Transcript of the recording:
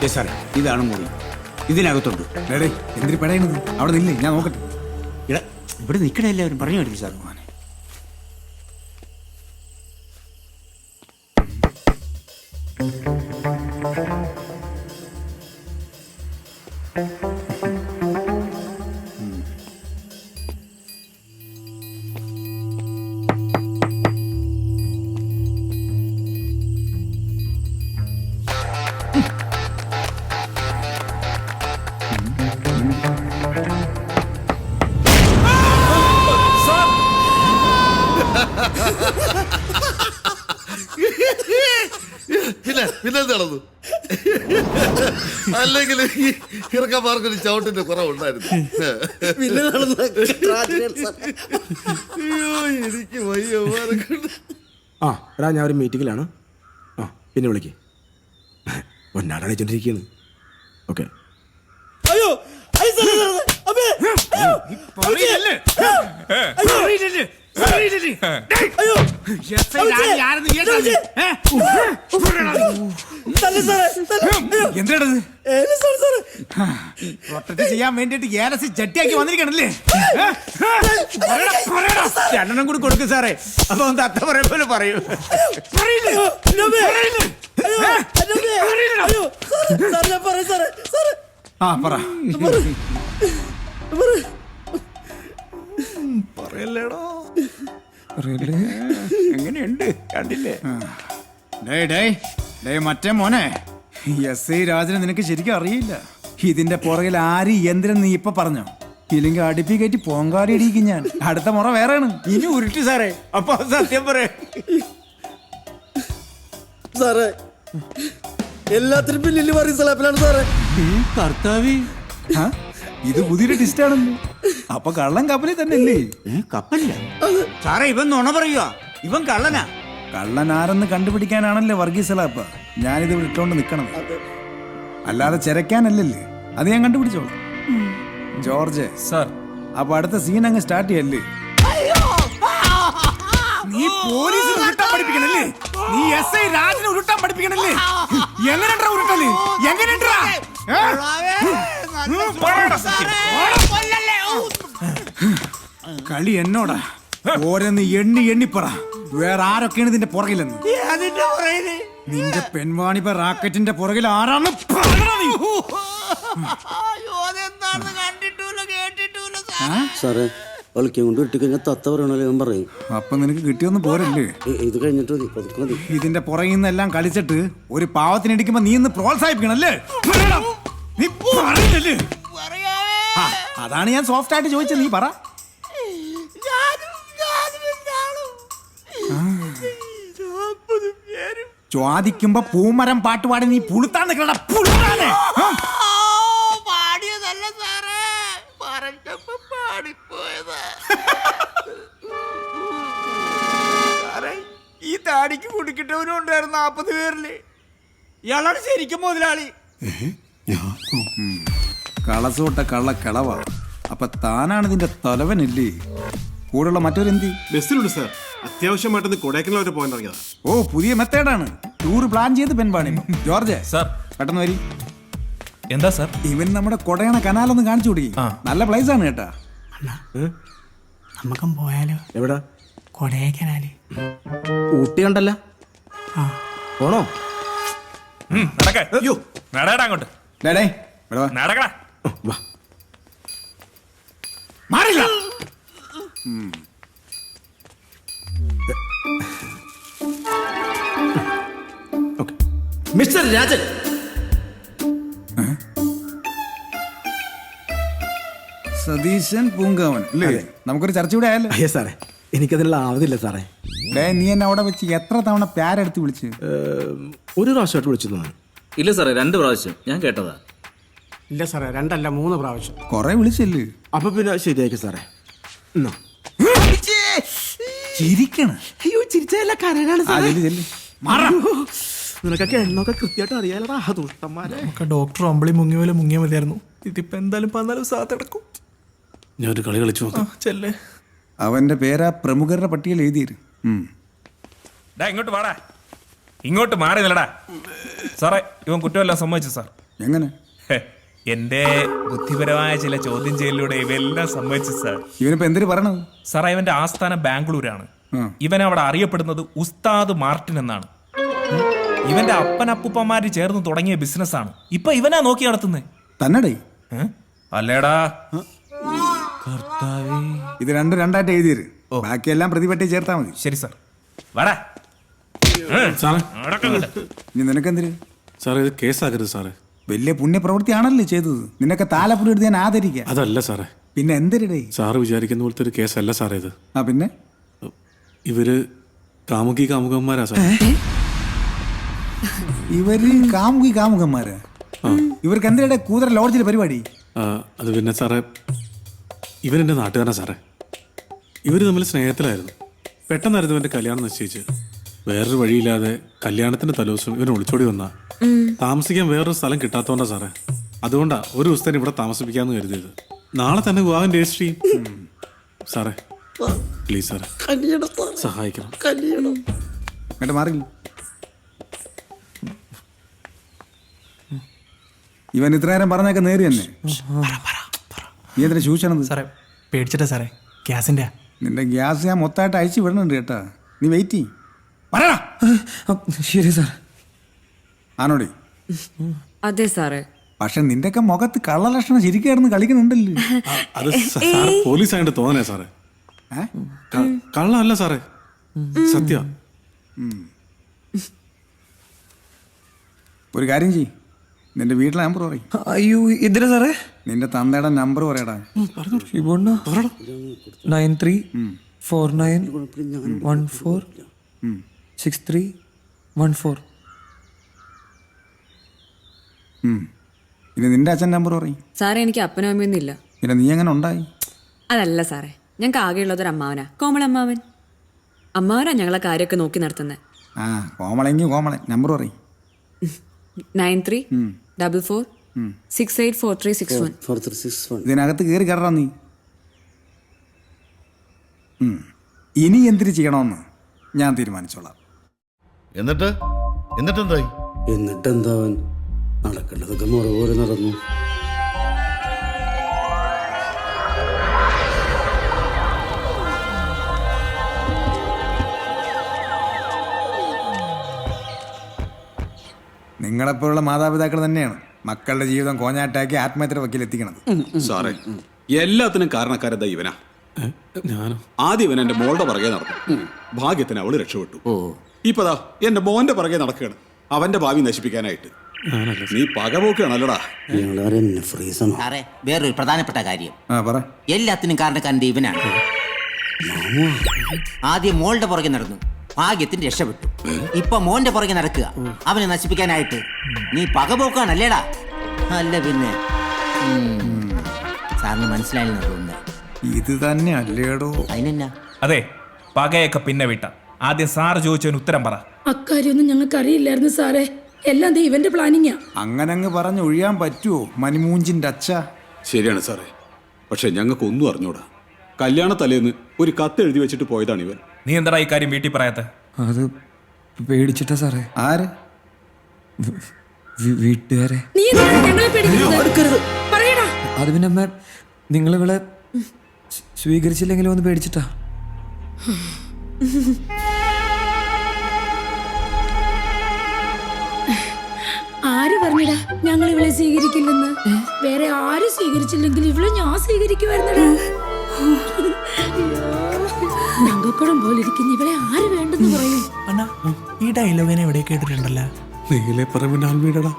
Okay സാറേ, ഇതാണ് മുറി. ഇതിനകത്തുണ്ട്. എന്തിനു പടയണത്? അവിടെ നില്ലേ, ഞാൻ നോക്കട്ടെ. ഇവിടെ നിൽക്കണ എല്ലാവരും പറഞ്ഞു കേട്ടില്ല സാർ. പിന്നെ നടന്നു. അല്ലെങ്കിൽ ഈ ഇറക്കമാർക്കൊരു ചവിട്ടിന്റെ കുറവുണ്ടായിരുന്നു. അയ്യോ, എനിക്ക് വയ്യ. ആ എടാ, ഞാൻ ഒരു മീറ്റിങ്ങിലാണ്. ആ പിന്നെ വിളിക്ക്. പൊന്നാടാണ് വെച്ചോണ്ടിരിക്കുകയാണ്. ഓക്കെ. അയ്യോ എന്താണത്? പ്രൊട്ടക്ട് ചെയ്യാൻ വേണ്ടിട്ട് ഏലസി ചട്ടിയാക്കി വന്നിരിക്കണല്ലേ? രണ്ടെണ്ണം കൂടി കൊടുക്കും സാറേ. അപ്പൊ ഒന്ന് അത്ത പറയ പോലെ പറയൂ. ആ പറ. പറയല്ലേടോ. എങ്ങനെയുണ്ട് കണ്ടില്ലേ? മറ്റേ മോനെ, എസ്.ഐ. രാജനെ നിനക്ക് ശരിക്കും അറിയില്ല. ഇതിന്റെ പുറകിൽ ആര് യന്ത്രം നീ ഇപ്പൊ പറഞ്ഞോ? ഇല്ലെങ്കിൽ അടുപ്പി കയറ്റി പോങ്കാലി അടിക്കും ഞാൻ. അടുത്ത മുറ വേറെയാണ്. ഇനി ഉരുട്ടി സാറേ. അപ്പൊ സത്യം പറയാ സാറേ, എല്ലാത്തിനും പിന്നിൽ പറയും സലാപ്പിലാണ് സാറേ. കർത്താവി, ഇത് പുതിയൊരു ടിസ്റ്റാണല്ലോ. അപ്പൊ കള്ളൻ കപ്പലിൽ തന്നെ അല്ലേ? കപ്പല്ല സാറേ. ഇവൻ നുണ പറയുക. ഇവൻ കള്ളനാ. കള്ളൻ ആരെന്ന് കണ്ടുപിടിക്കാനാണല്ലേ വർഗീസലാപ്പ ഞാനിത് ഇട്ടോണ്ട് നിക്കണത്. അല്ലാതെ ചെരക്കാനല്ലല്ലേ. അത് ഞാൻ കണ്ടുപിടിച്ചോളാം. ജോർജ് സാർ, അപ്പൊ അടുത്ത സീൻ അങ്ങ് സ്റ്റാർട്ട് ചെയ്യല്ലേ? നീ പോലീസിന് ഉരുട്ടാൻ പഠിപ്പിക്കണല്ലേ? നീ എസ്.ഐ. രാജനെ ഉരുട്ടാൻ പഠിപ്പിക്കണല്ലേ? എങ്ങനെയാ ഉരുട്ടല്? എങ്ങനെയാ? കളി എന്നോടാ. ഓരോന്ന് എണ്ണി എണ്ണിപ്പറ. വേറെ ആരൊക്കെയാണ് ഇതിന്റെ പുറകിലെന്ന്? നിന്റെ പെൺവാണിപ്പ റാക്കറ്റിന്റെ പുറകിൽ ആരാണ്? സാറേ, കളിക്കാൻ കൊണ്ട് ഇട്ടിക്കഴിഞ്ഞാൽ തത്ത പറയണല്ലോ ഞാൻ പറയും. അപ്പൊ നിനക്ക് കിട്ടിയൊന്നും പോരല്ലേ? ഇത് കഴിഞ്ഞിട്ട് മതി, പതുക്കെ മതി. ഇതിന്റെ പുറകിൽ നിന്നെല്ലാം കളിച്ചിട്ട് ഒരു പാവത്തിനിടിക്കുമ്പോ നീ ഇന്ന് പ്രോത്സാഹിപ്പിക്കണല്ലേ? നീ പറയുന്നല്ലേ? അതാണ് ഞാൻ സോഫ്റ്റ് ആയിട്ട് ചോദിച്ചത്. നീ പറ. ചോദിക്കുമ്പോ പൂമരം പാട്ടുപാടി നീ പുളുത്താൻ നിൽക്കണ പുളുത്താനെ. ഈ താടിക്ക് കുടിക്കിട്ടവനും ഉണ്ടായിരുന്നു 40 പേരില്. ഇയാളാണ് ശരിക്കും മുതലാളി. കളസോട്ട കള്ള കളവ. അപ്പൊ താനാണ് ഇതിന്റെ തലവനല്ലേ? കൂടെയുള്ള മറ്റൊരെന്തി? ബസ്സിലുണ്ട് സാർ. അത്യാവശ്യമായിട്ടൊന്ന് കൊടൈക്കനാൽ വരെ പോകാൻ ഇറങ്ങിയതാ. ഓ, പുതിയ മെത്തേഡാണ്. ടൂർ പ്ലാൻ ചെയ്ത് പെൺപാണി. ജോർജ് സാർ, പെട്ടെന്ന് വരി. എന്താ സാർ? ഇവൻ നമ്മുടെ കൊടയണ കനാലൊന്ന് കാണിച്ചു കൊടുക്കി. നല്ല പ്ലേസ് ആണ് കേട്ടാ. നമുക്കും പോയാലോ? എവിടാ? കൊടൈക്കനാല്. ഊട്ടി കണ്ടല്ല. പോണോ? അങ്ങോട്ട് ഡേടേ, ഇവിടെ വാ. നടക്കടാ. വാ. മാറില്ല. മിസ്റ്റർ രാജൻ, സതീശൻ പൂങ്കാവൻ അല്ലേ? നമുക്കൊരു ചർച്ച ഇവിടെ ആയല്ലോ. അയ്യോ സാറേ, എനിക്കതിനുള്ള ആവതില്ല സാറേ. നീ എന്നെ അവിടെ വെച്ച് എത്ര തവണ പ്യാരെടുത്ത് വിളിച്ച്? ഒരു പ്രാവശ്യമായിട്ട് വിളിച്ചു. ഇല്ല സാറേ, 2 പ്രാവശ്യം ഞാൻ കേട്ടതാ. ഇല്ല സാറേ, 2 അല്ല 3 പ്രാവശ്യം. കൊറേ വിളിച്ചല്ലേ? അപ്പൊ പിന്നെ ശരിയാക്കി സാറേ. ചിരിക്കണ. അയ്യോ, ചിരിച്ചല്ല കരയാണ് സാറേ. നിനക്കൊക്കെ എണ്ണൊക്കെ കൃത്യമായിട്ട് അറിയാലടാ ദുഷ്ടന്മാരെ. നമുക്ക് ഡോക്ടർ അമ്പിളി മുങ്ങിയ പോലെ മുങ്ങിയ മതിയായിരുന്നു. ഇതിപ്പോ എന്തായാലും 14 സാധടക്കും. ഞാൻ ഒരു കളി കളിച്ചു നോക്കാം. ചെല്ലേ. അവന്റെ പേരാ പ്രമുഖരുടെ പട്ടികയിൽ എഴുതിയിരു. ഇങ്ങോട്ട് വാടാ. ഇങ്ങോട്ട് മാറി നിലടാ. സാറേ, ഇവൻ കുറ്റമെല്ലാം സമ്മതിച്ചു സാർ. എങ്ങനെ? എന്റെ ബുദ്ധിപരമായ ചില ചോദ്യം ചെയ്യലിലൂടെ ഇവയെല്ലാം സംഭവിച്ചു സാർ. ഇവനിപ്പോ എന്തിനു പറയണത്? സാർ, ഇവന്റെ ആസ്ഥാനം ബാംഗ്ലൂരാണ്. ആ. ഇവൻ അവിടെ അറിയപ്പെടുന്നത് ഉസ്താദ് മാർട്ടിൻ എന്നാണ്. ഇവന്റെ അപ്പനപ്പൂപ്പന്മാര് ചേർന്ന് തുടങ്ങിയ ബിസിനസ്സാണ് ഇപ്പൊ ഇവനാ നോക്കി നടത്തുന്നത്. തന്നെടേ? അല്ലേടാ? ഇത് രണ്ടായിട്ട് എഴുതിയത്. ബാക്കിയെല്ലാം പ്രതിപട്ടി ചേർത്താ മതി. ശരി സാർ, വാടാ. സാറേ ഇനി നിനക്കെന്തിര്? സാറേ ഇത് കേസാക്കരുത് സാറേ. വലിയ പുണ്യപ്രവൃത്തിയാണല്ലേ ചെയ്തത്. നിനക്ക് താലപ്പൊലി എടുത്ത് ഞാൻ ആദരിക്കാം. അതല്ല സാറേ. പിന്നെ എന്തിരടേ? സാറ് വിചാരിക്കുന്ന പോലത്തെ ഒരു കേസല്ല സാറേ ഇത്. ആ പിന്നെ? ഇവര് കാമുകന്മാരാ സാർ. ഇവര് കാമുകന്മാരാ? ഇവർക്ക് എന്തിനാ കൂതറ ലോഡ്ജിലെ പരിപാടി? അത് പിന്നെ സാറേ, ഇവരെന്റെ നാട്ടുകാരനാ സാറേ. ഇവര് തമ്മിൽ സ്നേഹത്തിലായിരുന്നു. പെട്ടെന്നായിരുന്നു ഇവന്റെ കല്യാണം നിശ്ചയിച്ച്. വേറൊരു വഴിയില്ലാതെ കല്യാണത്തിന്റെ തലേദിവസം ഇവൻ ഒളിച്ചോടി വന്നാ. താമസിക്കാൻ വേറൊരു സ്ഥലം കിട്ടാത്തോണ്ടാ സാറേ. അതുകൊണ്ടാ ഒരു ദിവസത്തേന് ഇവിടെ താമസിപ്പിക്കാന്ന് കരുതിയത്. നാളെ തന്നെ വിവാഹം രജിസ്റ്റർ ചെയ്യും. സാറേ പ്ലീസ് സാറേ, സഹായിക്കണം. എന്നിട്ട് മാറില്ല. ഇവൻ ഇത്ര നേരം പറഞ്ഞൊക്കെ നേരി തന്നെ. നീ എന്തിനാ സൂക്ഷിച്ചത്? സാറേ പേടിച്ചിട്ടാ സാറേ, ഗ്യാസിന്റെ. നിന്റെ ഗ്യാസ് ഞാൻ മൊത്തമായിട്ട് അയച്ചു വിടണുണ്ട് കേട്ടാ. നീ വെയിറ്റ് ചെയ്യ്. പറയടാ. ശരി സാർ. ആണോടി? അതെ സാറേ. പക്ഷെ നിന്റെയൊക്കെ മുഖത്ത് കള്ളലക്ഷണം ശരിക്കായിരുന്നു കളിക്കുന്നുണ്ടല്ലോ. അത് സാർ പോലീസ് ആയിട്ട് തോന്നണേ സാറേ. കള്ളല്ല സാറേ, സത്യ. ഒരു കാര്യം ചെയ്യ്, നിന്റെ വീട്ടിലെ നമ്പർ പറയും. അയ്യോ ഇതിനാ സാറേ? നിന്റെ തന്തയുടെ നമ്പർ പറയടാ. 9349146314. ഇനി നിന്റെ അച്ഛൻ നമ്പർ പറയും. സാറേ എനിക്ക് അപ്പനും അമ്മയൊന്നും ഇല്ല. പിന്നെ നീ എങ്ങനെ ഉണ്ടായി? അതല്ല സാറേ, ഞങ്ങൾക്ക് ആകെയുള്ളതൊരു അമ്മാവനാ, കോമളമ്മാവൻ. അമ്മാവനാ ഞങ്ങളെ കാര്യമൊക്കെ നോക്കി നടത്തുന്നത്. ആ കോമളെങ്കിൽ കോമളൻ നമ്പർ പറയും. 9344684361. ഇതിനകത്ത് കയറി കയറാ നീ. ഇനി എന്തിനു ചെയ്യണമെന്ന് ഞാൻ തീരുമാനിച്ചോളാം. എന്നിട്ടെന്തായി? എന്നിട്ടെന്താവൻ നടക്കേണ്ടതൊക്കെ മുറ പോലെ നടന്നു. നിങ്ങളെപ്പോലുള്ള മാതാപിതാക്കൾ തന്നെയാണ് മക്കളുടെ ജീവിതം കോഞ്ഞാട്ടാക്കി ആത്മഹത്യ വക്കീലെത്തിക്കണത്. സാറേ എല്ലാത്തിനും കാരണക്കാരത ഇവനാ. ഞാനോ? ആദ്യം ഇവൻ എന്റെ മോളുടെ പുറകെ നടന്നു. ഭാഗ്യത്തിന് അവള് രക്ഷപ്പെട്ടു. ഇപ്പതാ എന്റെ മോന്റെ പുറകെ നടക്കുകയാണ് അവന്റെ ഭാവി നശിപ്പിക്കാനായിട്ട്. നീ പകപോക്കുകയാണല്ലോടാ. സാറേ വേറൊരു പ്രധാനപ്പെട്ട കാര്യം. എല്ലാത്തിനും കാരണക്കാരൻ്റെ ഇവനാണ്. ആദ്യം മോളുടെ പുറകെ നടന്നു, ഭാഗ്യത്തിന് രക്ഷപ്പെട്ടു. ഇപ്പൊ മോന്റെ പുറകെ നടക്കുക അവനെ നശിപ്പിക്കാനായിട്ട്. നീ പകപോക്കാണല്ലേടാ? അല്ല പിന്നെ. സാറിന് മനസ്സിലായെന്ന് തോന്നുന്നു. ഇത് തന്നെ അല്ലേടോ? അതിനെന്നാ? അതെ, പകയൊക്കെ പിന്നെ വിട്ട. ആദ്യം സാറ് ചോദിച്ചതിന് ഉത്തരം പറ. അക്കാര്യൊന്നും ഞങ്ങൾക്ക് അറിയില്ലായിരുന്നു സാറേ, എല്ലാം ഇവന്റെ പ്ലാനിങ്ങാ. അങ്ങനങ്ങ് പറഞ്ഞ് ഒഴിയാൻ പറ്റുമോ മണിമൂഞ്ചിന്റെ അച്ഛ? ശരിയാണ് സാറേ, പക്ഷെ ഞങ്ങൾക്ക് ഒന്നും അറിഞ്ഞൂടാ. കല്യാണ തലേന്ന് ഒരു കത്ത് എഴുതി വെച്ചിട്ട് പോയതാണ് ഇവൻ. നീ എന്താ ഈ കാര്യം വീട്ടിൽ പറയാത്ത? അത് പേടിച്ചിട്ടാ സാറേ. ആര്? വീട്ടുകാരെ. അത് പിന്നെ അമ്മ നിങ്ങളിവിടെ സ്വീകരിച്ചില്ലെങ്കിലും ഒന്ന് പേടിച്ചിട്ടാ. ആര് പറഞ്ഞടാ ഞങ്ങൾ ഇവളെ സ്വീകരിക്കില്ലെന്ന്? വേറെ ആരും സ്വീകരിച്ചില്ലെങ്കിൽ ഇവളെ ഞാൻ സ്വീകരിക്കുമായിരുന്നടാ. ഞങ്ങൾപ്പടം പോലെ ഇരിക്കുന്ന ഇവളെ ആര് വേണ്ടെന്ന് പറയും? അണ്ണാ ഈ ഡയലോഗിനെ എവിടെ കേട്ടിട്ടുണ്ടല്ലോ? നീലേ പറമ്പിന്റെ ആൽമീടടാ.